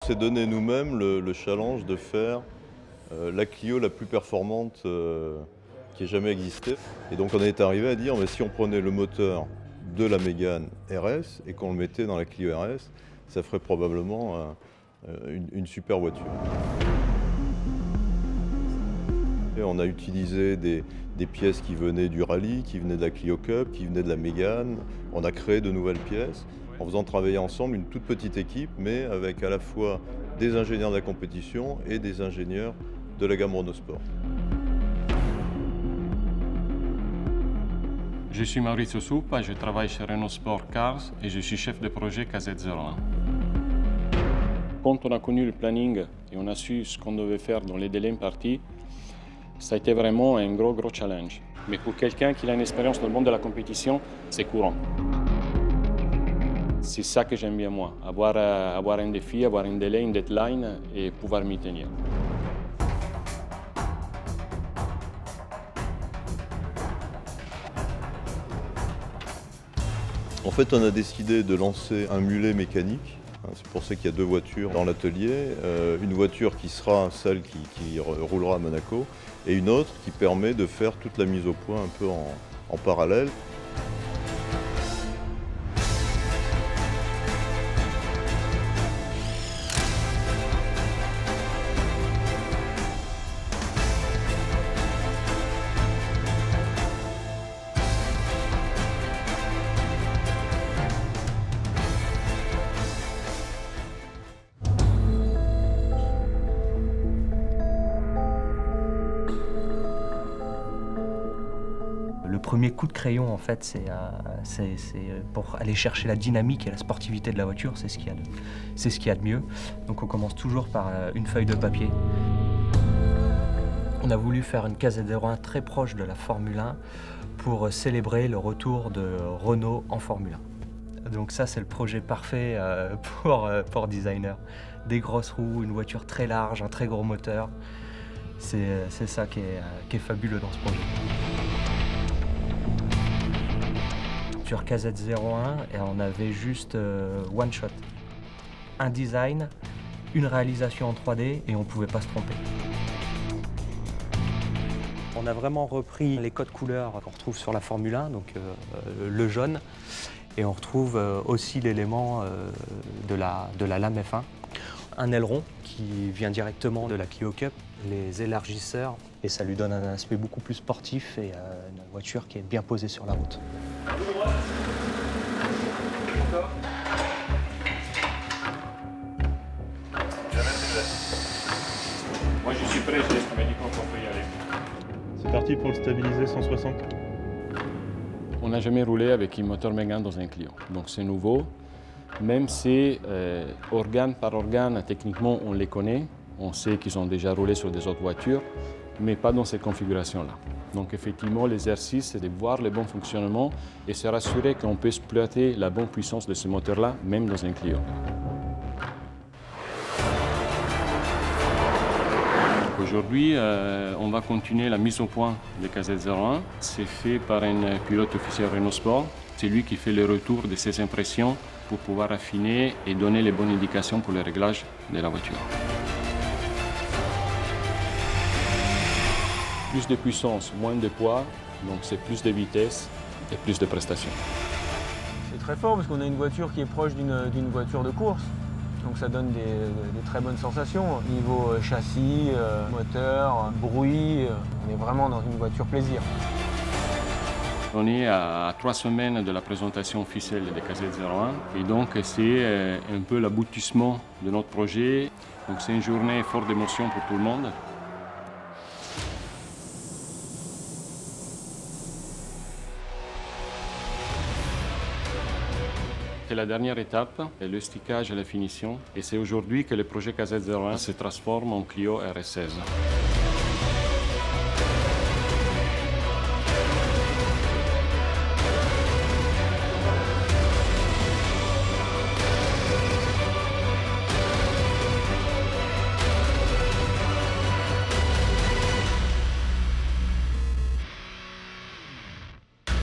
s'est donné nous-mêmes le challenge de faire la Clio la plus performante qui ait jamais existé. Et donc on est arrivé à dire, mais si on prenait le moteur de la Mégane RS et qu'on le mettait dans la Clio RS, ça ferait probablement une super voiture. Et on a utilisé des pièces qui venaient du rallye, qui venaient de la Clio Cup, qui venaient de la Mégane. On a créé de nouvelles pièces en faisant travailler ensemble une toute petite équipe, mais avec à la fois des ingénieurs de la compétition et des ingénieurs de la gamme Renault Sport. Je suis Maurizio Suppa, je travaille chez Renault Sport Cars et je suis chef de projet KZ01. Quand on a connu le planning et on a su ce qu'on devait faire dans les délais impartis, ça a été vraiment un gros challenge. Mais pour quelqu'un qui a une expérience dans le monde de la compétition, c'est courant. C'est ça que j'aime bien moi, avoir un défi, avoir un délai, une deadline et pouvoir m'y tenir. En fait, on a décidé de lancer un mulet mécanique. C'est pour ça qu'il y a deux voitures dans l'atelier. Une voiture qui sera celle qui roulera à Monaco et une autre qui permet de faire toute la mise au point un peu en parallèle. Le premier coup de crayon, en fait, c'est pour aller chercher la dynamique et la sportivité de la voiture, c'est ce qu'il y a de mieux. Donc on commence toujours par une feuille de papier. On a voulu faire une KZ01 très proche de la Formule 1 pour célébrer le retour de Renault en Formule 1. Donc ça, c'est le projet parfait pour designer. Des grosses roues, une voiture très large, un très gros moteur. C'est ça qui est fabuleux dans ce projet. Sur KZ01, et on avait juste one shot. Un design, une réalisation en 3D et on ne pouvait pas se tromper. On a vraiment repris les codes couleurs qu'on retrouve sur la Formule 1, donc le jaune, et on retrouve aussi l'élément de la lame F1. Un aileron qui vient directement de la Clio Cup, les élargisseurs, et ça lui donne un aspect beaucoup plus sportif et une voiture qui est bien posée sur la route. Moi je suis prêt, je laisse mes micros pour y aller. C'est parti pour le stabiliser 160. On n'a jamais roulé avec un moteur Mégane dans un Clio, donc c'est nouveau. Même si organe par organe, techniquement on les connaît, on sait qu'ils ont déjà roulé sur des autres voitures, mais pas dans ces configurations-là. Donc effectivement, l'exercice, c'est de voir le bon fonctionnement et se rassurer qu'on peut exploiter la bonne puissance de ce moteur-là, même dans un Clio. Aujourd'hui, on va continuer la mise au point de KZ01. C'est fait par un pilote officiel Renault Sport. C'est lui qui fait le retour de ses impressions pour pouvoir affiner et donner les bonnes indications pour le réglage de la voiture. Plus de puissance, moins de poids, donc c'est plus de vitesse et plus de prestations. C'est très fort parce qu'on a une voiture qui est proche d'une voiture de course. Donc ça donne des très bonnes sensations. Niveau châssis, moteur, bruit, on est vraiment dans une voiture plaisir. On est à 3 semaines de la présentation officielle de KZ01 et donc c'est un peu l'aboutissement de notre projet. Donc c'est une journée forte d'émotion pour tout le monde. C'est la dernière étape, le stickage et la finition. Et c'est aujourd'hui que le projet KZ01 se transforme en Clio RS16.